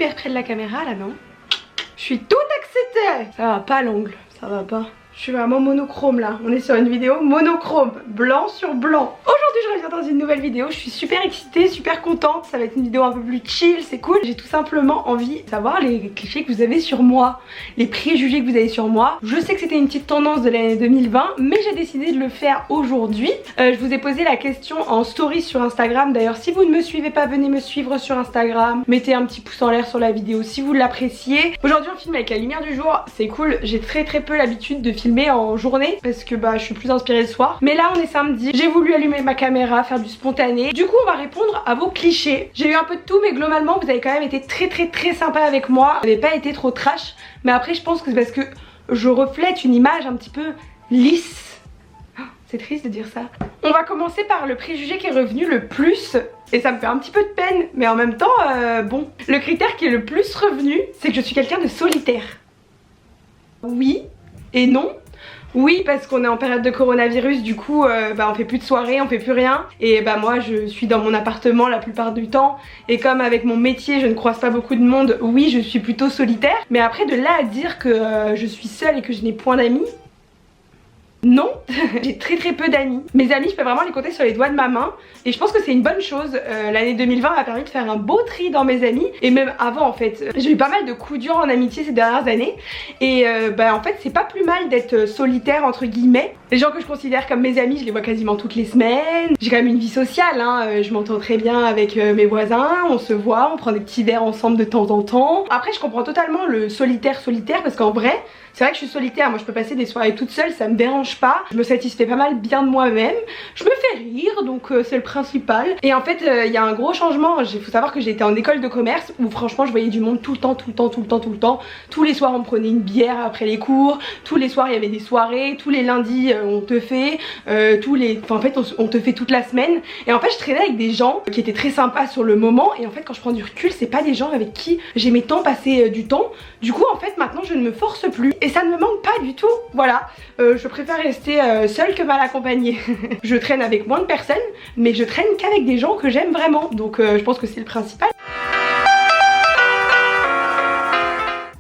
hyper près de la caméra là, non? Je suis toute excitée. Ça va pas l'ongle, ça va pas. Je suis vraiment monochrome là, on est sur une vidéo monochrome, blanc sur blanc. Aujourd'hui je reviens dans une nouvelle vidéo, je suis super excitée, super contente, ça va être une vidéo un peu plus chill, c'est cool. J'ai tout simplement envie de savoir les clichés que vous avez sur moi, les préjugés que vous avez sur moi. Je sais que c'était une petite tendance de l'année 2020, mais j'ai décidé de le faire aujourd'hui. Je vous ai posé la question en story sur Instagram, d'ailleurs si vous ne me suivez pas, venez me suivre sur Instagram. Mettez un petit pouce en l'air sur la vidéo si vous l'appréciez. Aujourd'hui on filme avec la lumière du jour, c'est cool, j'ai très peu l'habitude de filmer en journée parce que je suis plus inspirée le soir, mais là on est samedi, j'ai voulu allumer ma caméra, faire du spontané. Du coup on va répondre à vos clichés. J'ai eu un peu de tout, mais globalement vous avez quand même été très sympa avec moi, vous n'avez pas été trop trash, mais après je pense que c'est parce que je reflète une image un petit peu lisse. C'est triste de dire ça. On va commencer par le préjugé qui est revenu le plus, et ça me fait un petit peu de peine, mais en même temps bon, le critère qui est le plus revenu, c'est que je suis quelqu'un de solitaire. Oui et non. Oui, parce qu'on est en période de coronavirus, du coup on fait plus de soirée, on fait plus rien. Et moi je suis dans mon appartement la plupart du temps. Et comme avec mon métier je ne croise pas beaucoup de monde, oui je suis plutôt solitaire. Mais après de là à dire que je suis seule et que je n'ai point d'amis, non. J'ai très peu d'amis. Mes amis je peux vraiment les compter sur les doigts de ma main. Et je pense que c'est une bonne chose. L'année 2020 m'a permis de faire un beau tri dans mes amis. Et même avant en fait. J'ai eu pas mal de coups durs en amitié ces dernières années. Et en fait c'est pas plus mal d'être solitaire entre guillemets. Les gens que je considère comme mes amis je les vois quasiment toutes les semaines. J'ai quand même une vie sociale hein. Je m'entends très bien avec mes voisins. On se voit, on prend des petits verres ensemble de temps en temps. Après je comprends totalement le solitaire parce qu'en vrai c'est vrai que je suis solitaire, moi je peux passer des soirées toute seule, ça me dérange pas. Je me satisfais pas mal bien de moi-même. Je me fais rire, donc c'est le principal. Et en fait il y a un gros changement. Il faut savoir que j'ai été en école de commerce où franchement je voyais du monde tout le temps. Tous les soirs on prenait une bière après les cours. Tous les soirs il y avait des soirées. Tous les lundis on te fait. En fait on te fait toute la semaine. Et en fait je traînais avec des gens qui étaient très sympas sur le moment. Et en fait quand je prends du recul c'est pas des gens avec qui j'aimais tant passer du temps. Du coup en fait maintenant je ne me force plus. Et ça ne me manque pas du tout, voilà. Je préfère rester seule que mal accompagnée. Je traîne avec moins de personnes, mais je traîne qu'avec des gens que j'aime vraiment. Donc je pense que c'est le principal.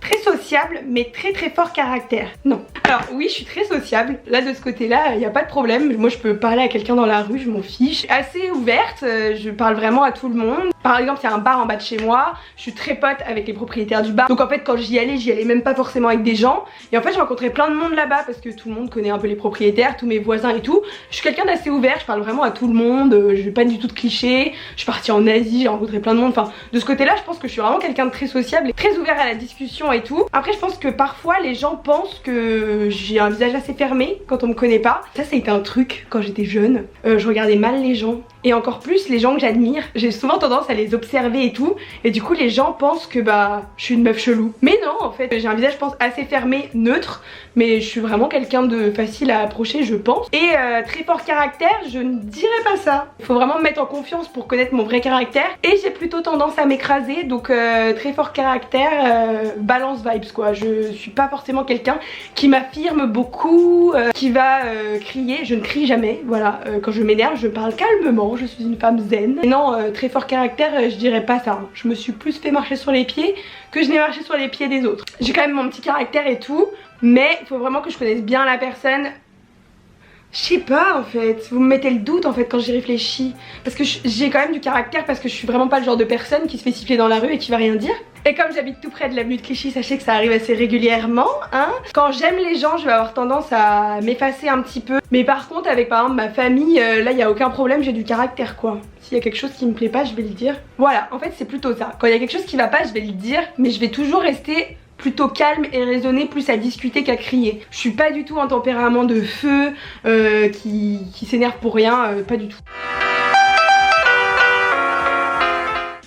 Très sociable, mais très fort caractère. Non. Alors oui, je suis très sociable. Là de ce côté-là, il n'y a pas de problème. Moi je peux parler à quelqu'un dans la rue, je m'en fiche. Assez ouverte, je parle vraiment à tout le monde. Par exemple, il y a un bar en bas de chez moi, je suis très pote avec les propriétaires du bar. Donc en fait quand j'y allais même pas forcément avec des gens. Et en fait je rencontrais plein de monde là-bas parce que tout le monde connaît un peu les propriétaires, tous mes voisins et tout. Je suis quelqu'un d'assez ouvert, je parle vraiment à tout le monde, je n'ai pas du tout de clichés. Je suis partie en Asie, j'ai rencontré plein de monde. Enfin de ce côté-là je pense que je suis vraiment quelqu'un de très sociable et très ouvert à la discussion et tout. Après je pense que parfois les gens pensent que j'ai un visage assez fermé quand on me connaît pas. Ça a été un truc quand j'étais jeune. Je regardais mal les gens. Et encore plus les gens que j'admire, j'ai souvent tendance à les observer et tout. Et du coup les gens pensent que je suis une meuf chelou. Mais non en fait, j'ai un visage je pense assez fermé, neutre. Mais je suis vraiment quelqu'un de facile à approcher je pense. Et très fort caractère, je ne dirais pas ça. Il faut vraiment me mettre en confiance pour connaître mon vrai caractère. Et j'ai plutôt tendance à m'écraser. Donc très fort caractère, balance vibes quoi. Je suis pas forcément quelqu'un qui m'affirme beaucoup, qui va crier. Je ne crie jamais, voilà. Quand je m'énerve je parle calmement. Je suis une femme zen. Et non, très fort caractère, je dirais pas ça. Je me suis plus fait marcher sur les pieds que je n'ai marché sur les pieds des autres. J'ai quand même mon petit caractère et tout, mais il faut vraiment que je connaisse bien la personne. Je sais pas en fait, vous me mettez le doute en fait quand j'y réfléchis. Parce que j'ai quand même du caractère parce que je suis vraiment pas le genre de personne qui se fait siffler dans la rue et qui va rien dire. Et comme j'habite tout près de l'avenue de Clichy, sachez que ça arrive assez régulièrement hein. Quand j'aime les gens je vais avoir tendance à m'effacer un petit peu. Mais par contre avec par exemple ma famille, là il n'y a aucun problème, j'ai du caractère quoi. S'il y a quelque chose qui me plaît pas je vais le dire. Voilà en fait c'est plutôt ça. Quand il y a quelque chose qui va pas je vais le dire, mais je vais toujours rester plutôt calme et raisonné, plus à discuter qu'à crier. Je suis pas du tout un tempérament de feu qui s'énerve pour rien, pas du tout.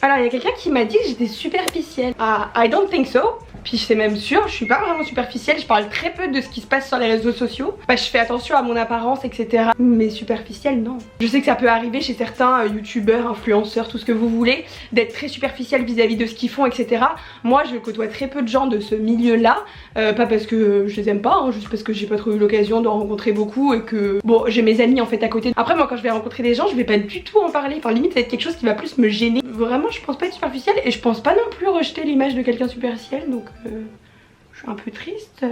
Alors il y a quelqu'un qui m'a dit que j'étais superficielle. Ah, I don't think so. Puis c'est même sûr, je suis pas vraiment superficielle, je parle très peu de ce qui se passe sur les réseaux sociaux. Bah, je fais attention à mon apparence, etc. Mais superficielle, non. Je sais que ça peut arriver chez certains youtubeurs, influenceurs, tout ce que vous voulez, d'être très superficiel vis-à-vis de ce qu'ils font, etc. Moi, je côtoie très peu de gens de ce milieu-là. Pas parce que je les aime pas, hein, juste parce que j'ai pas trop eu l'occasion d'en rencontrer beaucoup et que bon, j'ai mes amis en fait à côté. Après moi quand je vais rencontrer des gens, je vais pas du tout en parler. Enfin limite ça va être quelque chose qui va plus me gêner. Vraiment je pense pas être superficielle et je pense pas non plus rejeter l'image de quelqu'un superficiel, donc je suis un peu triste.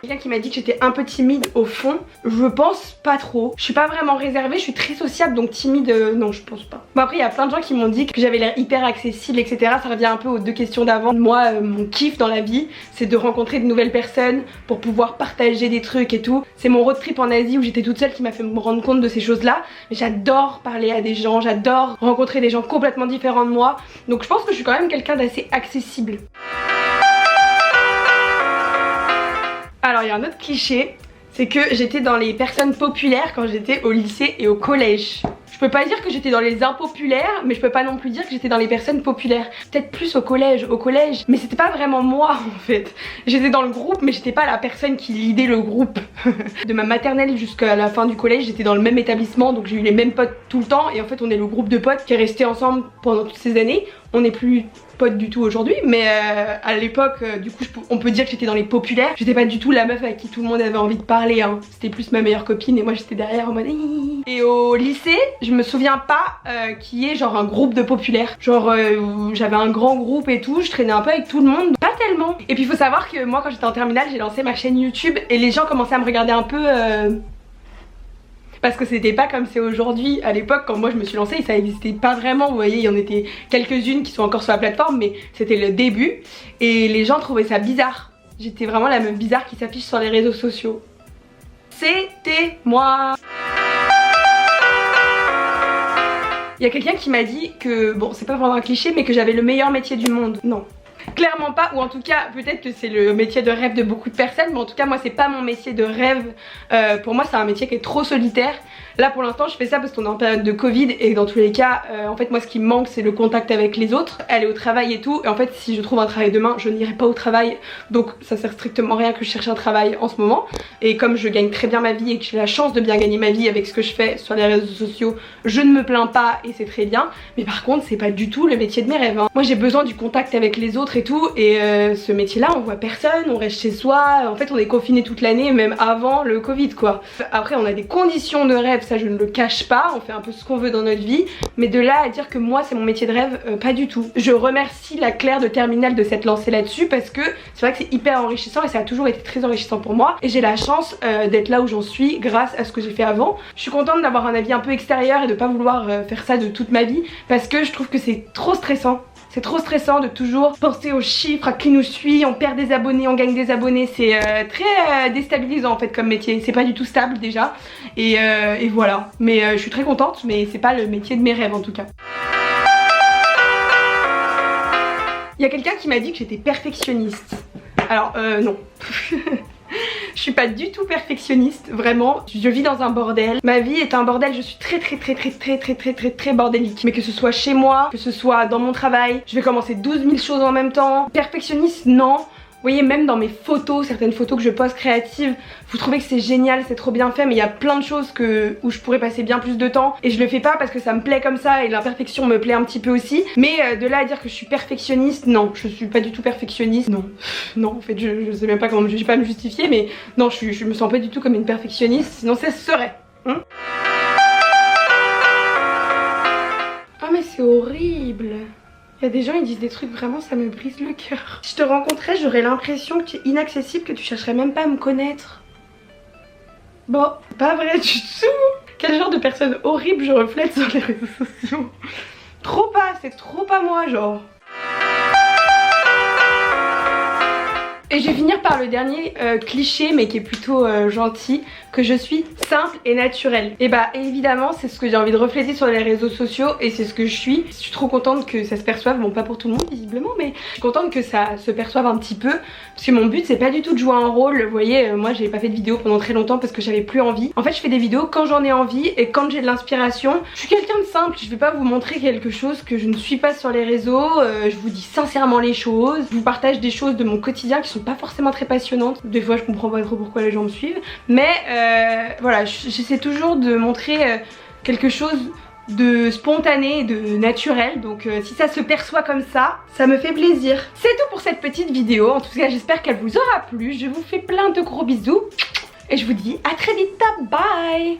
Quelqu'un qui m'a dit que j'étais un peu timide au fond, je pense pas trop. Je suis pas vraiment réservée, je suis très sociable donc timide, non je pense pas. Bon après il y a plein de gens qui m'ont dit que j'avais l'air hyper accessible etc. Ça revient un peu aux deux questions d'avant. Moi mon kiff dans la vie c'est de rencontrer de nouvelles personnes pour pouvoir partager des trucs et tout. C'est mon road trip en Asie où j'étais toute seule qui m'a fait me rendre compte de ces choses là. Mais j'adore parler à des gens, j'adore rencontrer des gens complètement différents de moi. Donc je pense que je suis quand même quelqu'un d'assez accessible. Alors il y a un autre cliché, c'est que j'étais dans les personnes populaires quand j'étais au lycée et au collège. Je peux pas dire que j'étais dans les impopulaires, mais je peux pas non plus dire que j'étais dans les personnes populaires. Peut-être plus au collège, mais c'était pas vraiment moi en fait. J'étais dans le groupe, mais j'étais pas la personne qui lidait le groupe. De ma maternelle jusqu'à la fin du collège, j'étais dans le même établissement, donc j'ai eu les mêmes potes tout le temps. Et en fait on est le groupe de potes qui est resté ensemble pendant toutes ces années. On n'est plus potes du tout aujourd'hui, mais à l'époque du coup on peut dire que j'étais dans les populaires. J'étais pas du tout la meuf avec qui tout le monde avait envie de parler hein. C'était plus ma meilleure copine et moi j'étais derrière en mode hihi. Et au lycée je me souviens pas qu'il y ait genre un groupe de populaires. Genre j'avais un grand groupe et tout, je traînais un peu avec tout le monde, pas tellement. Et puis il faut savoir que moi quand j'étais en terminale j'ai lancé ma chaîne YouTube et les gens commençaient à me regarder un peu parce que c'était pas comme c'est aujourd'hui. À l'époque quand moi je me suis lancée ça existait pas vraiment, vous voyez il y en était quelques-unes qui sont encore sur la plateforme mais c'était le début et les gens trouvaient ça bizarre. J'étais vraiment la meuf bizarre qui s'affiche sur les réseaux sociaux. C'était moi. Il y a quelqu'un qui m'a dit que, bon c'est pas vraiment un cliché mais que j'avais le meilleur métier du monde. Non. Clairement pas, ou en tout cas peut-être que c'est le métier de rêve de beaucoup de personnes, mais en tout cas moi c'est pas mon métier de rêve. Pour moi c'est un métier qui est trop solitaire. Là pour l'instant je fais ça parce qu'on est en période de Covid et dans tous les cas en fait moi ce qui me manque c'est le contact avec les autres, aller au travail et tout. Et en fait si je trouve un travail demain je n'irai pas au travail, donc ça sert strictement à rien que je cherche un travail en ce moment. Et comme je gagne très bien ma vie et que j'ai la chance de bien gagner ma vie avec ce que je fais sur les réseaux sociaux, je ne me plains pas et c'est très bien. Mais par contre c'est pas du tout le métier de mes rêves hein. Moi j'ai besoin du contact avec les autres et tout, et ce métier là on voit personne, on reste chez soi, en fait on est confiné toute l'année même avant le Covid quoi. Après on a des conditions de rêve, ça je ne le cache pas, on fait un peu ce qu'on veut dans notre vie, mais de là à dire que moi c'est mon métier de rêve, pas du tout. Je remercie la Claire de terminale de s'être lancée là-dessus parce que c'est vrai que c'est hyper enrichissant et ça a toujours été très enrichissant pour moi et j'ai la chance d'être là où j'en suis grâce à ce que j'ai fait avant. Je suis contente d'avoir un avis un peu extérieur et de pas vouloir faire ça de toute ma vie parce que je trouve que c'est trop stressant. C'est trop stressant de toujours penser aux chiffres, à qui nous suit, on perd des abonnés, on gagne des abonnés. C'est très déstabilisant en fait comme métier. C'est pas du tout stable déjà. Et voilà. Mais je suis très contente, mais c'est pas le métier de mes rêves en tout cas. Il y a quelqu'un qui m'a dit que j'étais perfectionniste. Alors non. Je suis pas du tout perfectionniste, vraiment. Je vis dans un bordel. Ma vie est un bordel, je suis très bordélique. Mais que ce soit chez moi, que ce soit dans mon travail, je vais commencer 12 000 choses en même temps. Perfectionniste, non. Vous voyez même dans mes photos, certaines photos que je poste créatives, vous trouvez que c'est génial, c'est trop bien fait, mais il y a plein de choses où je pourrais passer bien plus de temps et je le fais pas parce que ça me plaît comme ça et l'imperfection me plaît un petit peu aussi. Mais de là à dire que je suis perfectionniste, non, je suis pas du tout perfectionniste, non. Non en fait je sais même pas comment, je vais pas me justifier, mais non je me sens pas du tout comme une perfectionniste, sinon ça serait. Hein. Oh mais c'est horrible. Il y a des gens ils disent des trucs vraiment ça me brise le cœur. Si je te rencontrais j'aurais l'impression que tu es inaccessible, que tu chercherais même pas à me connaître. Bon, pas vrai du tout. Quel genre de personne horrible je reflète sur les réseaux sociaux. Trop pas, c'est trop pas moi genre. Et je vais finir par le dernier cliché, mais qui est plutôt gentil, que je suis simple et naturelle. Et bah évidemment c'est ce que j'ai envie de refléter sur les réseaux sociaux et c'est ce que je suis. Je suis trop contente que ça se perçoive, bon pas pour tout le monde visiblement, mais je suis contente que ça se perçoive un petit peu. Parce que mon but c'est pas du tout de jouer un rôle, vous voyez, moi j'ai pas fait de vidéo pendant très longtemps parce que j'avais plus envie. En fait je fais des vidéos quand j'en ai envie et quand j'ai de l'inspiration. Je suis quelqu'un de simple, je vais pas vous montrer quelque chose que je ne suis pas sur les réseaux. Je vous dis sincèrement les choses, je vous partage des choses de mon quotidien qui sont pas forcément très passionnantes. Des fois je comprends pas trop pourquoi les gens me suivent, mais voilà, j'essaie toujours de montrer quelque chose de spontané, de naturel, donc si ça se perçoit comme ça me fait plaisir. C'est tout pour cette petite vidéo, en tout cas j'espère qu'elle vous aura plu. Je vous fais plein de gros bisous et je vous dis à très vite, bye.